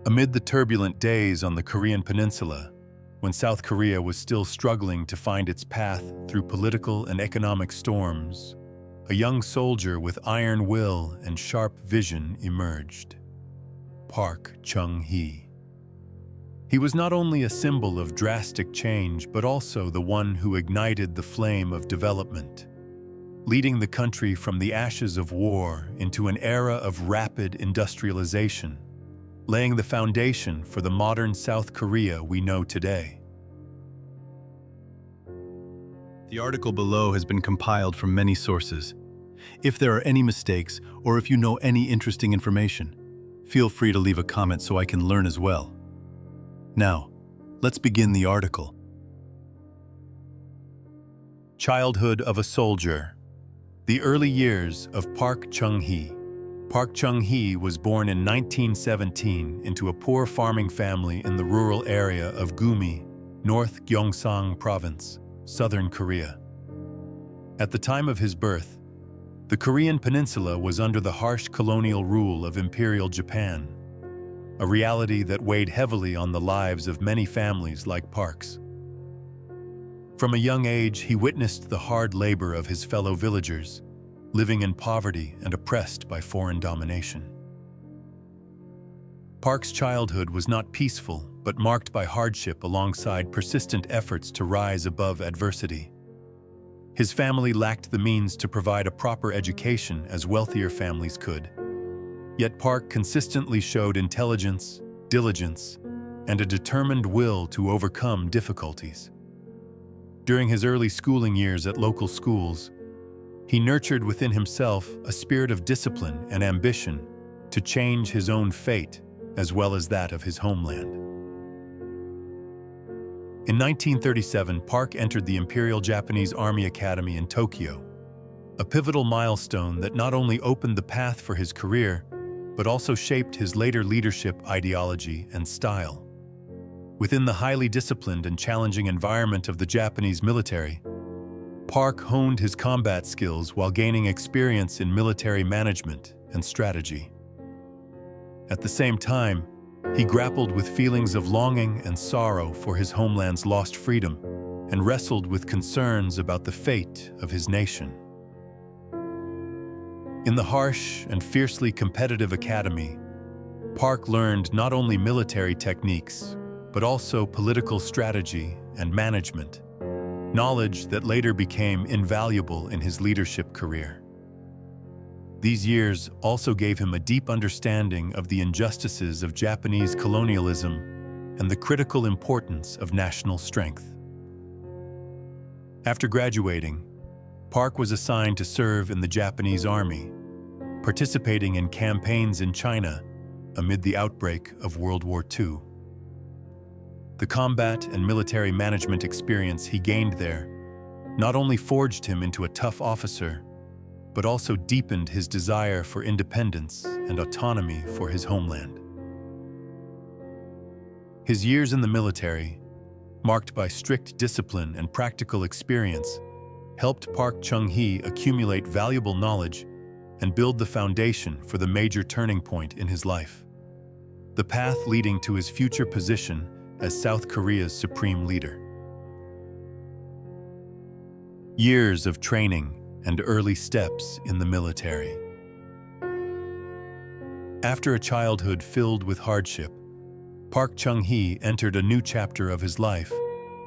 Amid the turbulent days on the Korean Peninsula, when South Korea was still struggling to find its path through political and economic storms, a young soldier with iron will and sharp vision emerged. Park Chung-hee. He was not only a symbol of drastic change, but also the one who ignited the flame of development, leading the country from the ashes of war into an era of rapid industrialization, laying the foundation for the modern South Korea we know today. The article below has been compiled from many sources. If there are any mistakes, or if you know any interesting information, feel free to leave a comment so I can learn as well. Now, let's begin the article. Childhood of a soldier. The early years of Park Chung-hee. Park Chung-hee was born in 1917 into a poor farming family in the rural area of Gumi, North Gyeongsang Province, Southern Korea. At the time of his birth, the Korean Peninsula was under the harsh colonial rule of Imperial Japan, a reality that weighed heavily on the lives of many families like Park's. From a young age, he witnessed the hard labor of his fellow villagers, living in poverty and oppressed by foreign domination. Park's childhood was not peaceful, but marked by hardship alongside persistent efforts to rise above adversity. His family lacked the means to provide a proper education as wealthier families could. Yet Park consistently showed intelligence, diligence, and a determined will to overcome difficulties. During his early schooling years at local schools, he nurtured within himself a spirit of discipline and ambition to change his own fate as well as that of his homeland. In 1937, Park entered the Imperial Japanese Army Academy in Tokyo, a pivotal milestone that not only opened the path for his career, but also shaped his later leadership ideology and style. Within the highly disciplined and challenging environment of the Japanese military, Park honed his combat skills while gaining experience in military management and strategy. At the same time, he grappled with feelings of longing and sorrow for his homeland's lost freedom and wrestled with concerns about the fate of his nation. In the harsh and fiercely competitive academy, Park learned not only military techniques, but also political strategy and management, knowledge that later became invaluable in his leadership career. These years also gave him a deep understanding of the injustices of Japanese colonialism and the critical importance of national strength. After graduating, Park was assigned to serve in the Japanese Army, participating in campaigns in China amid the outbreak of World War II. The combat and military management experience he gained there not only forged him into a tough officer, but also deepened his desire for independence and autonomy for his homeland. His years in the military, marked by strict discipline and practical experience, helped Park Chung-hee accumulate valuable knowledge and build the foundation for the major turning point in his life, the path leading to his future position as South Korea's supreme leader. Years of training and early steps in the military. After a childhood filled with hardship, Park Chung-hee entered a new chapter of his life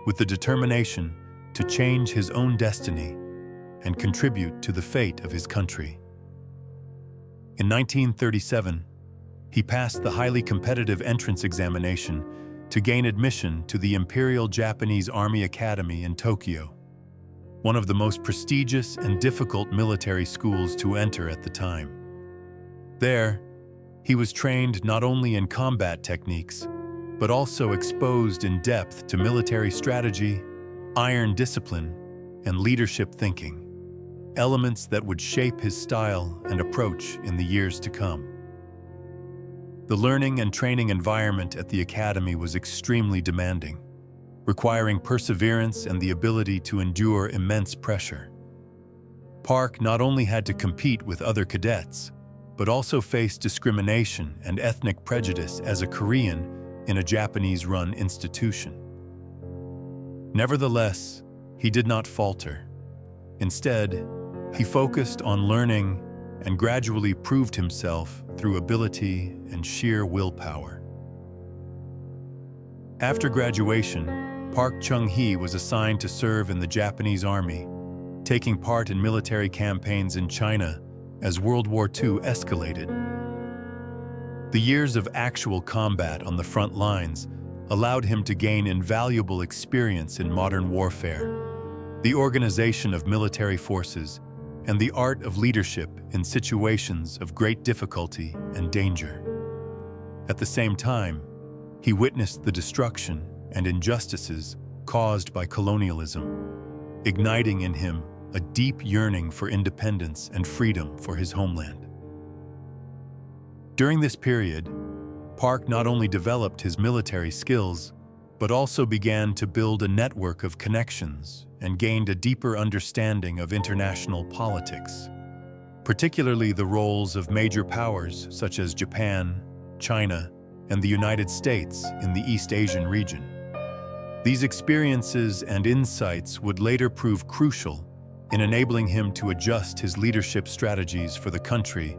with the determination to change his own destiny and contribute to the fate of his country. In 1937, he passed the highly competitive entrance examination to gain admission to the Imperial Japanese Army Academy in Tokyo, one of the most prestigious and difficult military schools to enter at the time. There, he was trained not only in combat techniques, but also exposed in depth to military strategy, iron discipline, and leadership thinking, elements that would shape his style and approach in the years to come. The learning and training environment at the academy was extremely demanding, requiring perseverance and the ability to endure immense pressure. Park not only had to compete with other cadets, but also faced discrimination and ethnic prejudice as a Korean in a Japanese-run institution. Nevertheless, he did not falter. Instead, he focused on learning and gradually proved himself through ability and sheer willpower. After graduation, Park Chung-hee was assigned to serve in the Japanese Army, taking part in military campaigns in China as World War II escalated. The years of actual combat on the front lines allowed him to gain invaluable experience in modern warfare, the organization of military forces, and the art of leadership in situations of great difficulty and danger. At the same time, he witnessed the destruction and injustices caused by colonialism, igniting in him a deep yearning for independence and freedom for his homeland. During this period, Park not only developed his military skills, but also began to build a network of connections and gained a deeper understanding of international politics, particularly the roles of major powers such as Japan, China, and the United States in the East Asian region. These experiences and insights would later prove crucial in enabling him to adjust his leadership strategies for the country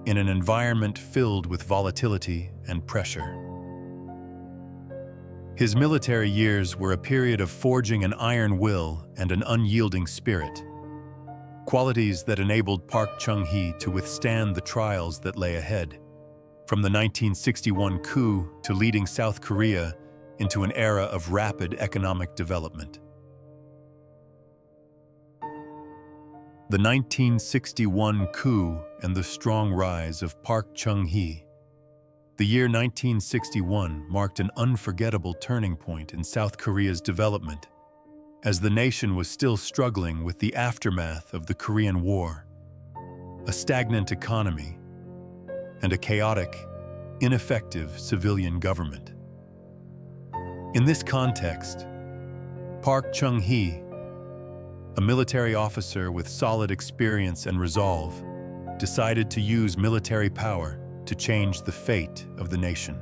in an environment filled with volatility and pressure. His military years were a period of forging an iron will and an unyielding spirit, qualities that enabled Park Chung-hee to withstand the trials that lay ahead, from the 1961 coup to leading South Korea into an era of rapid economic development. The 1961 coup and the strong rise of Park Chung-hee. The year 1961 marked an unforgettable turning point in South Korea's development, as the nation was still struggling with the aftermath of the Korean War, a stagnant economy, and a chaotic, ineffective civilian government. In this context, Park Chung-hee, a military officer with solid experience and resolve, decided to use military power to change the fate of the nation.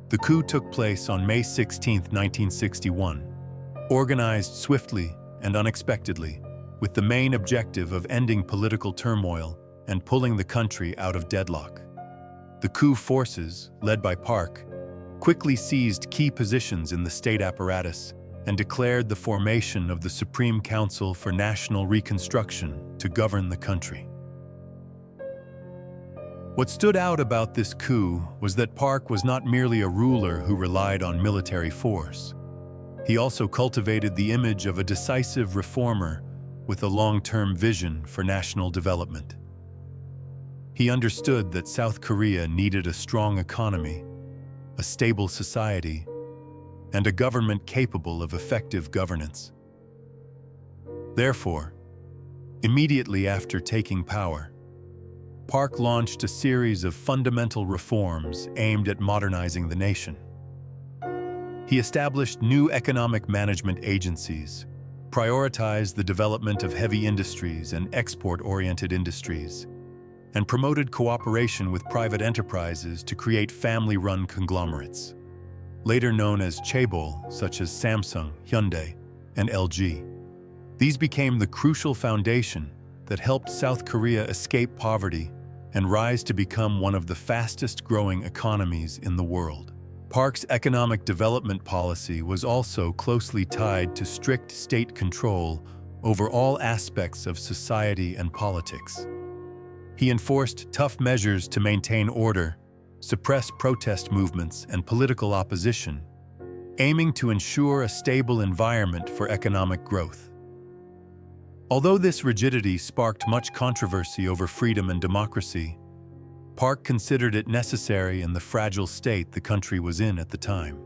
The coup took place on May 16, 1961, organized swiftly and unexpectedly, with the main objective of ending political turmoil and pulling the country out of deadlock. The coup forces, led by Park, quickly seized key positions in the state apparatus and declared the formation of the Supreme Council for National Reconstruction to govern the country. What stood out about this coup was that Park was not merely a ruler who relied on military force. He also cultivated the image of a decisive reformer with a long-term vision for national development. He understood that South Korea needed a strong economy, a stable society, and a government capable of effective governance. Therefore, immediately after taking power, Park launched a series of fundamental reforms aimed at modernizing the nation. He established new economic management agencies, prioritized the development of heavy industries and export-oriented industries, and promoted cooperation with private enterprises to create family-run conglomerates, later known as chaebol, such as Samsung, Hyundai, and LG. These became the crucial foundation that helped South Korea escape poverty and rise to become one of the fastest-growing economies in the world. Park's economic development policy was also closely tied to strict state control over all aspects of society and politics. He enforced tough measures to maintain order, suppress protest movements and political opposition, aiming to ensure a stable environment for economic growth. Although this rigidity sparked much controversy over freedom and democracy, Park considered it necessary in the fragile state the country was in at the time.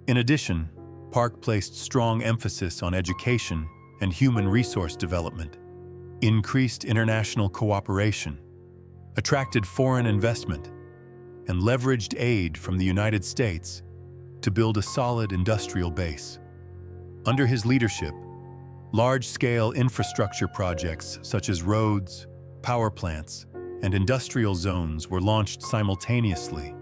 In addition, Park placed strong emphasis on education and human resource development, increased international cooperation, attracted foreign investment, and leveraged aid from the United States to build a solid industrial base. Under his leadership, large-scale infrastructure projects such as roads, power plants, and industrial zones were launched simultaneously,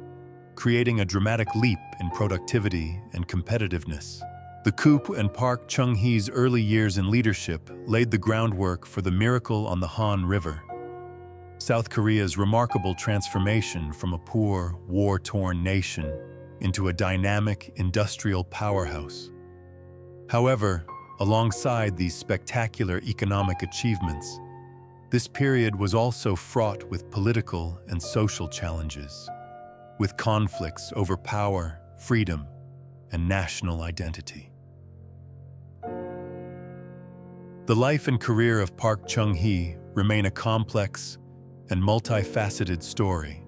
creating a dramatic leap in productivity and competitiveness. The coup and Park Chung-hee's early years in leadership laid the groundwork for the miracle on the Han River, South Korea's remarkable transformation from a poor, war-torn nation into a dynamic industrial powerhouse. However, alongside these spectacular economic achievements, this period was also fraught with political and social challenges, with conflicts over power, freedom, and national identity. The life and career of Park Chung-hee remain a complex and multifaceted story,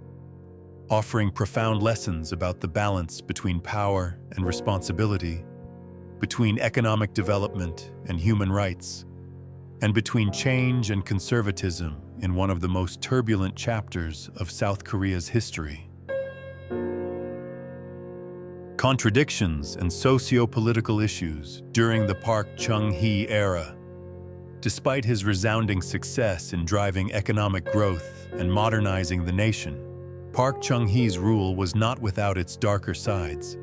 offering profound lessons about the balance between power and responsibility, between economic development and human rights, and between change and conservatism in one of the most turbulent chapters of South Korea's history. Contradictions and socio-political issues during the Park Chung-hee era. Despite his resounding success in driving economic growth and modernizing the nation, Park Chung-hee's rule was not without its darker sides,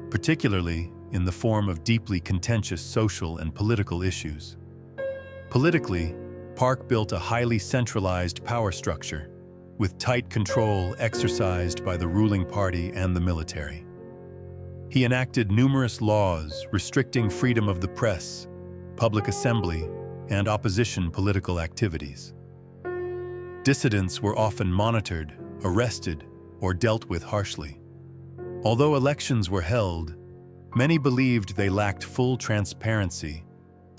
particularly in the form of deeply contentious social and political issues. Politically, Park built a highly centralized power structure, with tight control exercised by the ruling party and the military. He enacted numerous laws restricting freedom of the press, public assembly, and opposition political activities. Dissidents were often monitored, arrested, or dealt with harshly. Although elections were held, many believed they lacked full transparency,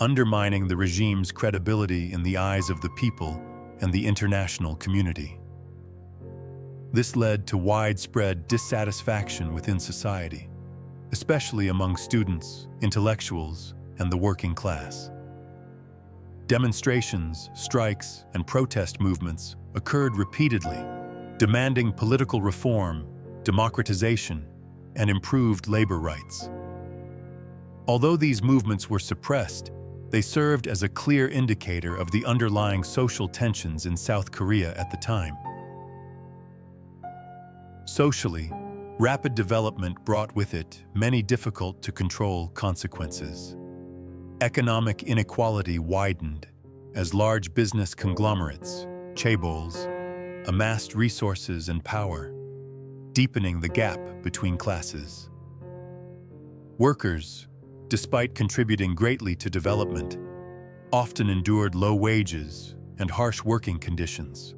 undermining the regime's credibility in the eyes of the people and the international community. This led to widespread dissatisfaction within society, especially among students, intellectuals, and the working class. Demonstrations, strikes, and protest movements occurred repeatedly, demanding political reform, democratization, and improved labor rights. Although these movements were suppressed, they served as a clear indicator of the underlying social tensions in South Korea at the time. Socially, rapid development brought with it many difficult-to-control consequences. Economic inequality widened as large business conglomerates, chaebols, amassed resources and power, deepening the gap between classes. Workers, despite contributing greatly to development, often endured low wages and harsh working conditions.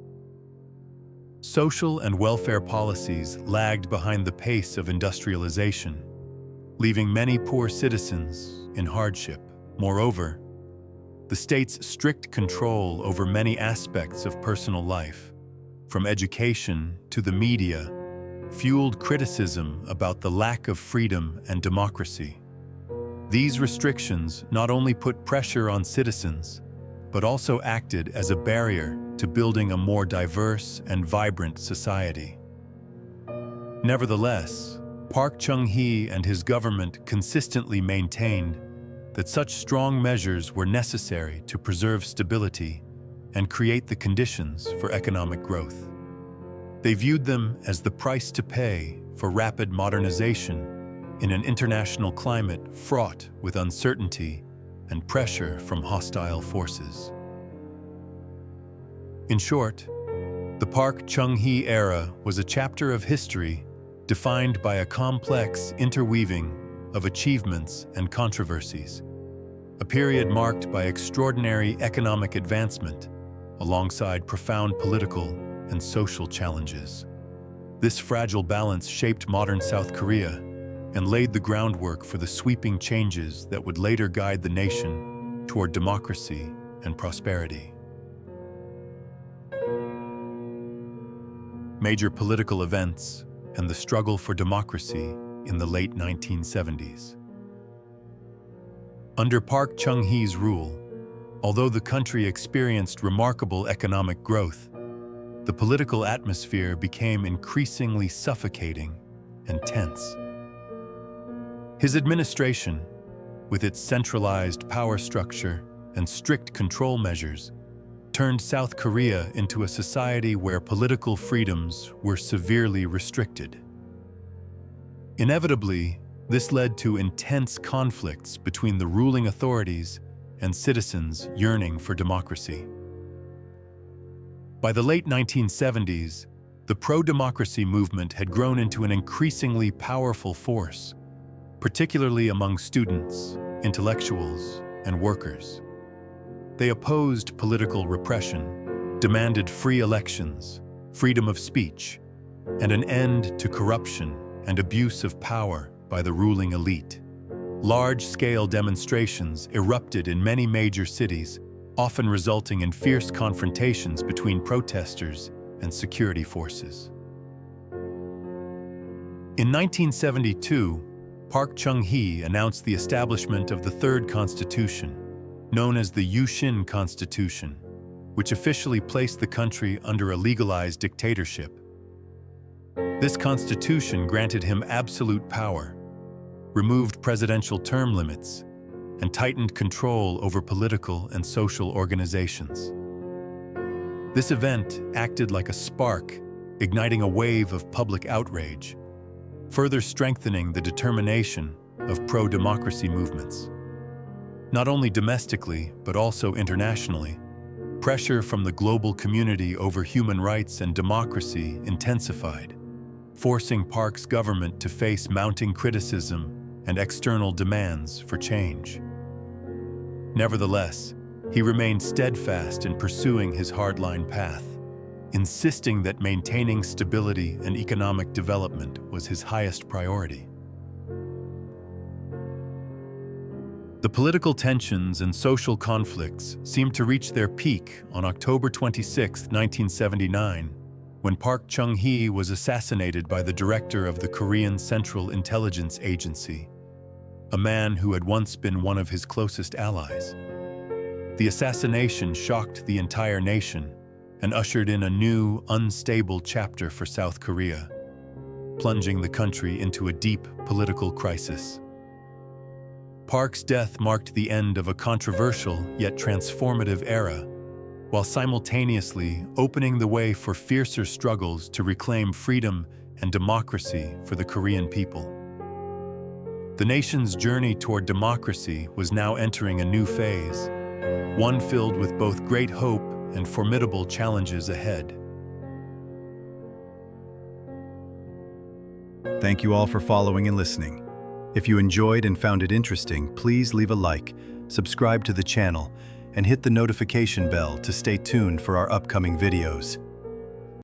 Social and welfare policies lagged behind the pace of industrialization, leaving many poor citizens in hardship. Moreover, the state's strict control over many aspects of personal life, from education to the media, fueled criticism about the lack of freedom and democracy. These restrictions not only put pressure on citizens, but also acted as a barrier to building a more diverse and vibrant society. Nevertheless, Park Chung-hee and his government consistently maintained that such strong measures were necessary to preserve stability and create the conditions for economic growth. They viewed them as the price to pay for rapid modernization in an international climate fraught with uncertainty and pressure from hostile forces. In short, the Park Chung-hee era was a chapter of history defined by a complex interweaving of achievements and controversies, a period marked by extraordinary economic advancement alongside profound political and social challenges. This fragile balance shaped modern South Korea and laid the groundwork for the sweeping changes that would later guide the nation toward democracy and prosperity. Major political events and the struggle for democracy in the late 1970s. Under Park Chung-hee's rule, although the country experienced remarkable economic growth, the political atmosphere became increasingly suffocating and tense. His administration, with its centralized power structure and strict control measures, turned South Korea into a society where political freedoms were severely restricted. Inevitably, this led to intense conflicts between the ruling authorities and citizens yearning for democracy. By the late 1970s, the pro-democracy movement had grown into an increasingly powerful force, particularly among students, intellectuals, and workers. They opposed political repression, demanded free elections, freedom of speech, and an end to corruption and abuse of power by the ruling elite. Large-scale demonstrations erupted in many major cities, often resulting in fierce confrontations between protesters and security forces. In 1972, Park Chung-hee announced the establishment of the Third Constitution, known as the Yushin Constitution, which officially placed the country under a legalized dictatorship. This constitution granted him absolute power, removed presidential term limits, and tightened control over political and social organizations. This event acted like a spark, igniting a wave of public outrage, further strengthening the determination of pro-democracy movements. Not only domestically, but also internationally, pressure from the global community over human rights and democracy intensified, forcing Park's government to face mounting criticism and external demands for change. Nevertheless, he remained steadfast in pursuing his hardline path, insisting that maintaining stability and economic development was his highest priority. The political tensions and social conflicts seemed to reach their peak on October 26, 1979, when Park Chung-hee was assassinated by the director of the Korean Central Intelligence Agency, a man who had once been one of his closest allies. The assassination shocked the entire nation and ushered in a new, unstable chapter for South Korea, plunging the country into a deep political crisis. Park's death marked the end of a controversial yet transformative era, while simultaneously opening the way for fiercer struggles to reclaim freedom and democracy for the Korean people. The nation's journey toward democracy was now entering a new phase, one filled with both great hope and formidable challenges ahead. Thank you all for following and listening. If you enjoyed and found it interesting, please leave a like, subscribe to the channel, and hit the notification bell to stay tuned for our upcoming videos.